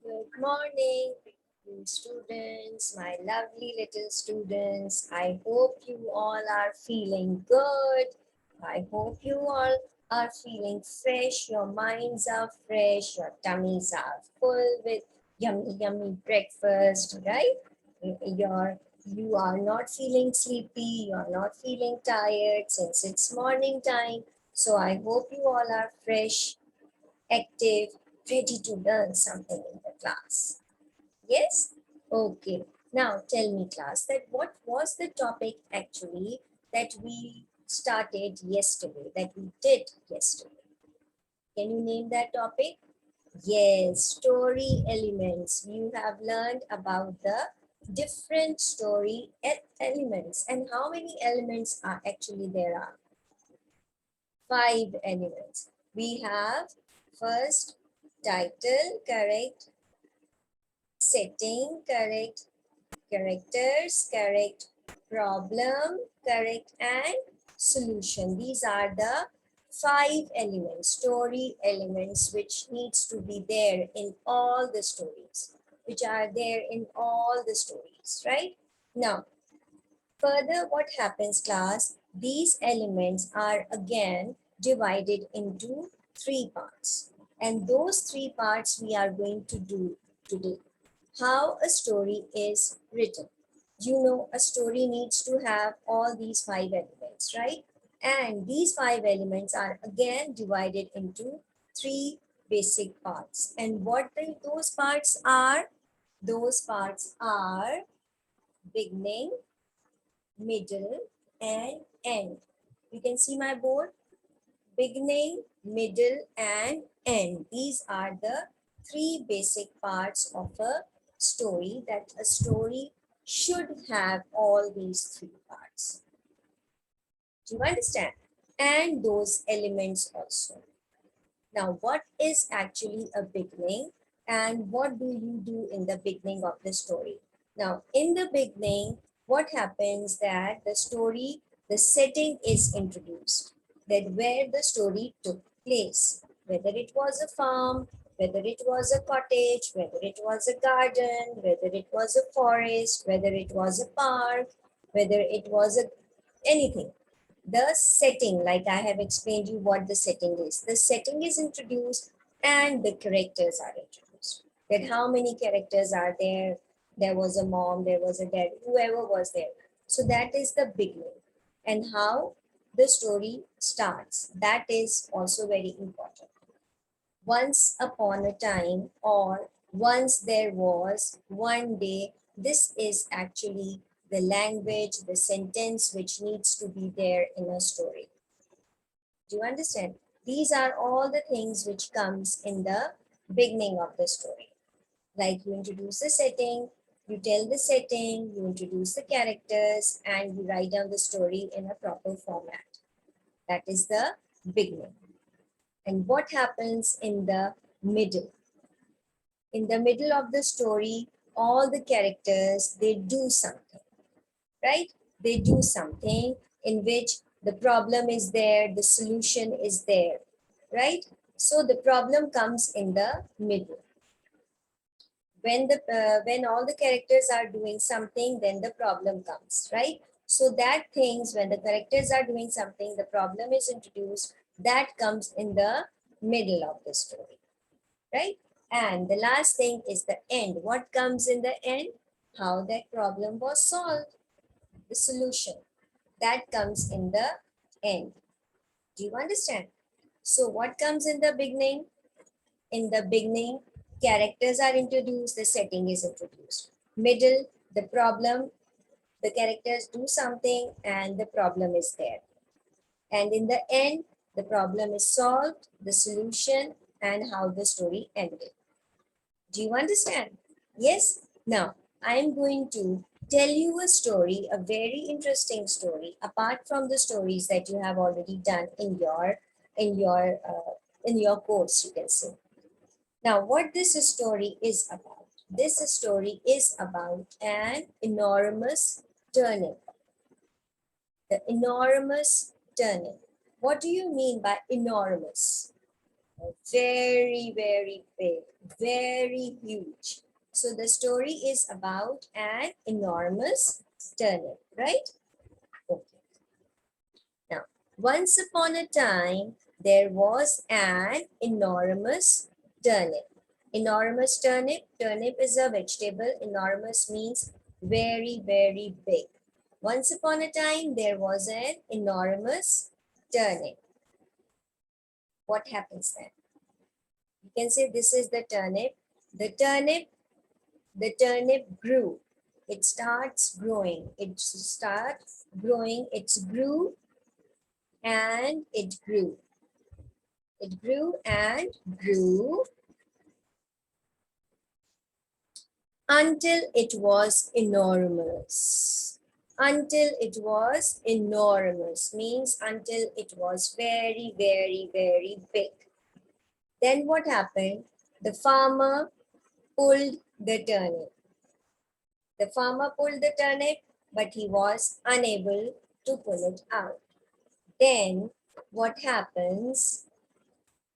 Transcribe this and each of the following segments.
Good morning, students, my lovely little students. I hope you all are feeling good. I hope you all are feeling fresh. Your minds are fresh. Your tummies are full with yummy, yummy breakfast, right? You are not feeling sleepy. You are not feeling tired since it's morning time. So I hope you all are fresh, active, ready to learn something in the class. Yes? Okay. Now tell me, class, that what was the topic actually that we started yesterday, that we did yesterday? Can you name that topic? Yes, story elements. You have learned about the different story elements. And how many elements are actually there are? 5 elements. We have first title, correct, setting, correct, characters, correct, problem, correct, and solution. These are the 5 elements, story elements, which needs to be there in all the stories, which are there in all the stories, right? Now, further, what happens, class? These elements are again divided into 3 parts. And those 3 parts we are going to do today. How a story is written. You know, a story needs to have all these 5 elements, right? And these 5 elements are again divided into 3 basic parts. And what those parts are? Those parts are beginning, middle, and end. You can see my board. Beginning, middle, and end. These are the 3 basic parts of a story, that a story should have all these 3 parts. Do you understand? And those elements also. Now, what is actually a beginning and what do you do in the beginning of the story? Now, in the beginning, what happens that the story, the setting is introduced, that where the story took place, whether it was a farm, whether it was a cottage, whether it was a garden, whether it was a forest, whether it was a park, whether it was a anything. The setting, like I have explained you what the setting is. The setting is introduced and the characters are introduced. That how many characters are there? There was a mom, there was a dad, whoever was there. So that is the beginning. And how the story starts. That is also very important. Once upon a time, or once there was, one day, this is actually the language, the sentence which needs to be there in a story. Do you understand? These are all the things which comes in the beginning of the story. Like you introduce the setting, you tell the setting, you introduce the characters, and you write down the story in a proper format. That is the beginning. And what happens in the middle? In the middle of the story, all the characters, they do something, right? They do something in which the problem is there, the solution is there, right? So the problem comes in the middle. When all the characters are doing something, then the problem comes, right? So that things, when the characters are doing something, the problem is introduced, that comes in the middle of the story, right? And the last thing is the end. What comes in the end? How that problem was solved, the solution. That comes in the end. Do you understand? So what comes in the beginning? In the beginning, characters are introduced, the setting is introduced. Middle, the problem, the characters do something and the problem is there. And in the end, the problem is solved, the solution, and how the story ended. Do you understand? Yes? Now, I am going to tell you a story, a very interesting story, apart from the stories that you have already done in your course, you can say. Now, what this story is about? This story is about an enormous turnip. The enormous turnip. What do you mean by enormous? Very, very big, very huge. So the story is about an enormous turnip, right? Okay. Now, once upon a time, there was an enormous turnip. Enormous turnip. Turnip is a vegetable. Enormous means very, very big. Once upon a time, there was an enormous turnip. What happens then? You can say this is the turnip. The turnip grew. It starts growing. It starts growing. It grew and it grew. It grew and grew until it was enormous. Until it was enormous means until it was very, very, very big. Then what happened? The farmer pulled the turnip. The farmer pulled the turnip, but he was unable to pull it out. Then what happens?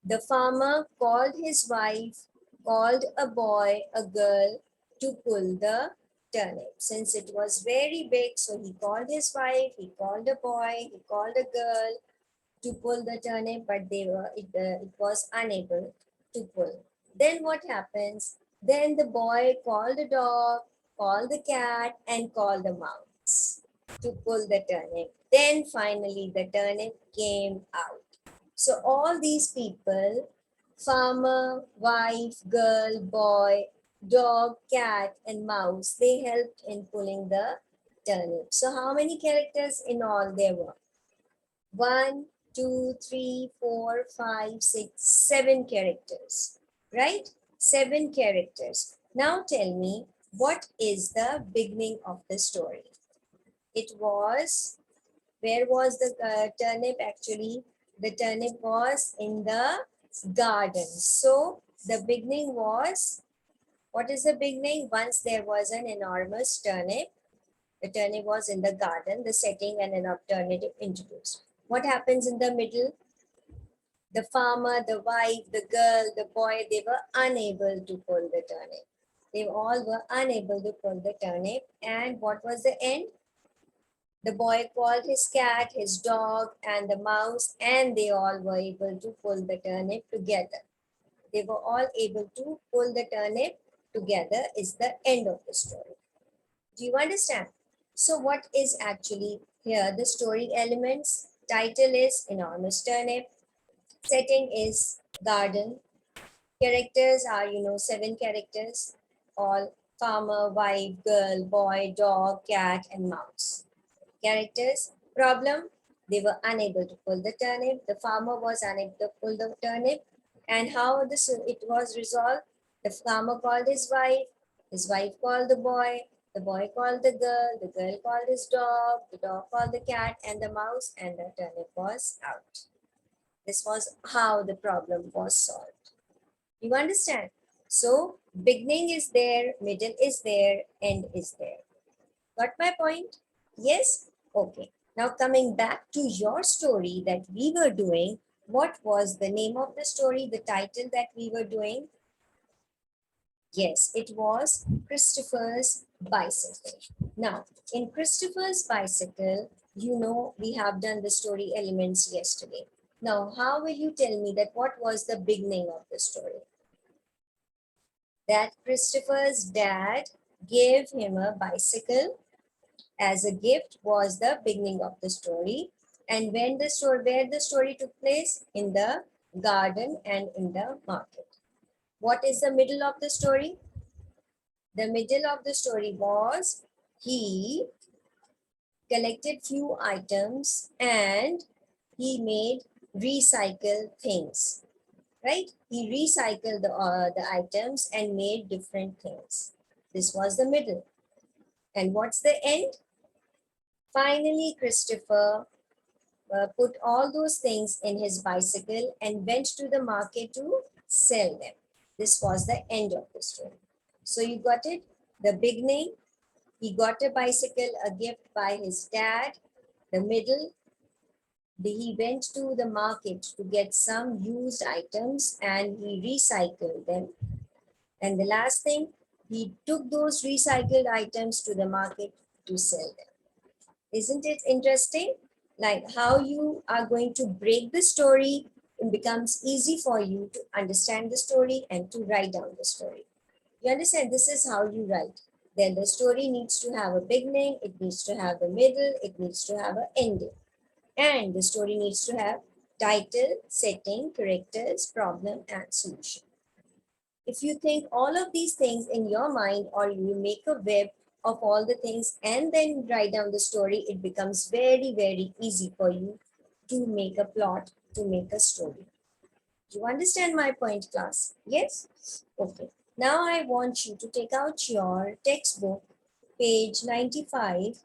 The farmer called his wife, called a boy, a girl to pull the turnip. Since it was very big, so he called his wife, he called a boy, he called a girl to pull the turnip, but it was unable to pull. Then what happens? Then the boy called the dog, called the cat, and called the mouse to pull the turnip. Then finally the turnip came out. So all these people, farmer, wife, girl, boy, dog, cat, and mouse, they helped in pulling the turnip. So how many characters in all there were? 1, 2, 3, 4, 5, 6, 7 characters, right? 7 characters. Now tell me, what is the beginning of the story? It was, where was the turnip actually? The turnip was in the garden. So the beginning was, what is the beginning? Once there was an enormous turnip. The turnip was in the garden, the setting and an alternative introduced. What happens in the middle? The farmer, the wife, the girl, the boy, they were unable to pull the turnip. They all were unable to pull the turnip. And what was the end? The boy called his cat, his dog, and the mouse, and they all were able to pull the turnip together. They were all able to pull the turnip together is the end of the story. Do you understand? So what is actually here the story elements? Title is Enormous Turnip. Setting is garden. Characters are, 7 characters. All farmer, wife, girl, boy, dog, cat, and mouse. Characters. Problem. They were unable to pull the turnip. The farmer was unable to pull the turnip. And how it was resolved? The farmer called his wife called the boy called the girl called his dog, the dog called the cat and the mouse, and the turnip was out. This was how the problem was solved. You understand? So beginning is there, middle is there, end is there. Got my point? Yes? Okay. Now coming back to your story that we were doing, what was the name of the story, the title that we were doing? Yes, it was Christopher's Bicycle. Now, in Christopher's Bicycle, we have done the story elements yesterday. Now, how will you tell me that what was the beginning of the story? That Christopher's dad gave him a bicycle as a gift was the beginning of the story. And where the story took place? In the garden and in the market. What is the middle of the story? The middle of the story was he collected few items and he made recycle things, right? He recycled the items and made different things. This was the middle. And what's the end? Finally, Christopher put all those things in his bicycle and went to the market to sell them. This was the end of the story. So you got it? The beginning, he got a bicycle, a gift by his dad. The middle, he went to the market to get some used items and he recycled them. And the last thing, he took those recycled items to the market to sell them. Isn't it interesting? Like how you are going to break the story, it becomes easy for you to understand the story and to write down the story. You understand? This is how you write. Then the story needs to have a beginning, it needs to have a middle, it needs to have an ending. And the story needs to have title, setting, characters, problem, and solution. If you think all of these things in your mind, or you make a web of all the things and then write down the story, it becomes very, very easy for you to make a plot, to make a story. Do you understand my point, class? Yes? Okay. Now I want you to take out your textbook, page 95,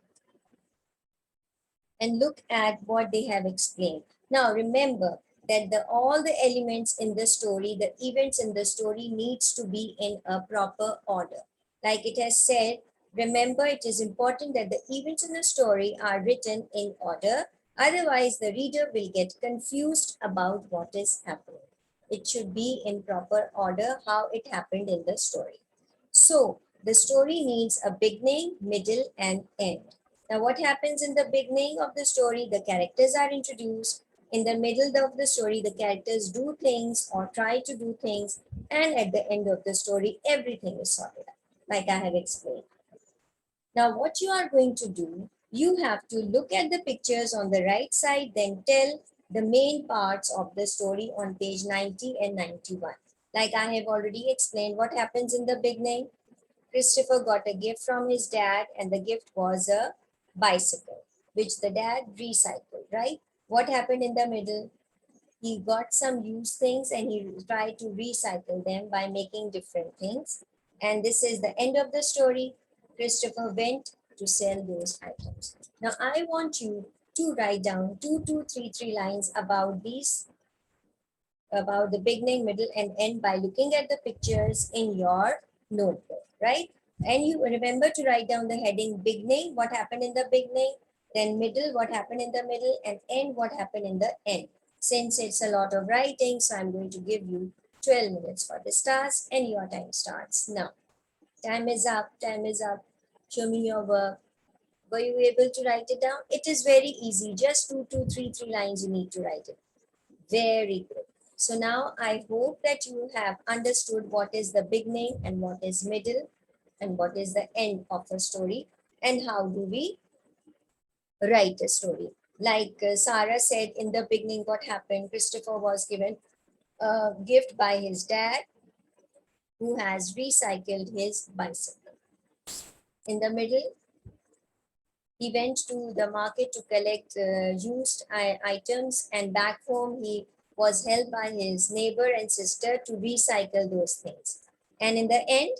and look at what they have explained. Now remember that all the elements in the story, the events in the story needs to be in a proper order. Like it has said, remember it is important that the events in the story are written in order. Otherwise, the reader will get confused about what is happening. It should be in proper order how it happened in the story. So the story needs a beginning, middle, and end. Now, what happens in the beginning of the story? The characters are introduced. In the middle of the story, the characters do things or try to do things. And at the end of the story, everything is sorted out, like I have explained. Now, what you are going to do, you have to look at the pictures on the right side, then tell the main parts of the story on page 90 and 91. Like I have already explained what happens in the beginning. Christopher got a gift from his dad, and the gift was a bicycle, which the dad recycled, right? What happened in the middle? He got some used things and he tried to recycle them by making different things. And this is the end of the story. Christopher went to sell those items. Now, I want you to write down 2, 2, 3 lines about these, about the beginning, middle, and end by looking at the pictures in your notebook, right? And you remember to write down the heading beginning, what happened in the beginning, then middle, what happened in the middle, and end, what happened in the end. Since it's a lot of writing, so I'm going to give you 12 minutes for this task, and your time starts now. Time is up, time is up. Show me your work. Were you able to write it down? It is very easy, just 2, 2, 3 lines you need to write it. Very good. So now I hope that you have understood what is the beginning and what is middle and what is the end of a story and how do we write a story. Like Sarah said in the beginning, what happened? Christopher was given a gift by his dad who has recycled his bicycle. In the middle, he went to the market to collect used items, and back home he was helped by his neighbor and sister to recycle those things. And in the end,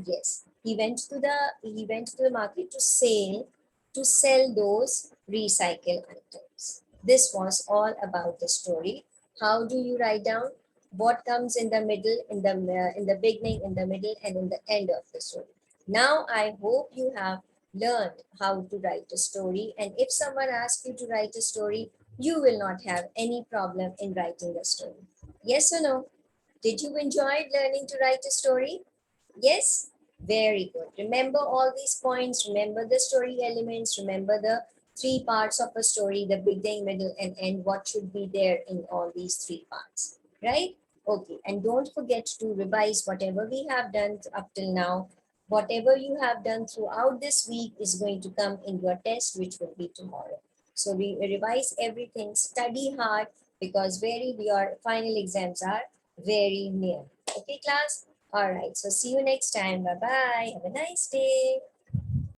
yes, he went to the market to sell those recycled items. This was all about the story. How do you write down what comes in the middle, in the beginning, in the middle, and in the end of the story? Now I hope you have learned how to write a story, and if someone asks you to write a story, you will not have any problem in writing a story. Yes or no? Did you enjoy learning to write a story? Yes? Very good. Remember all these points, remember the story elements, remember the three parts of a story, the beginning, middle, and end, what should be there in all these three parts, right? Okay, and don't forget to revise whatever we have done up till now. Whatever you have done throughout this week is going to come in your test, which will be tomorrow. So we revise everything, study hard, because your final exams are very near. Okay, class? All right, so see you next time. Bye-bye. Have a nice day.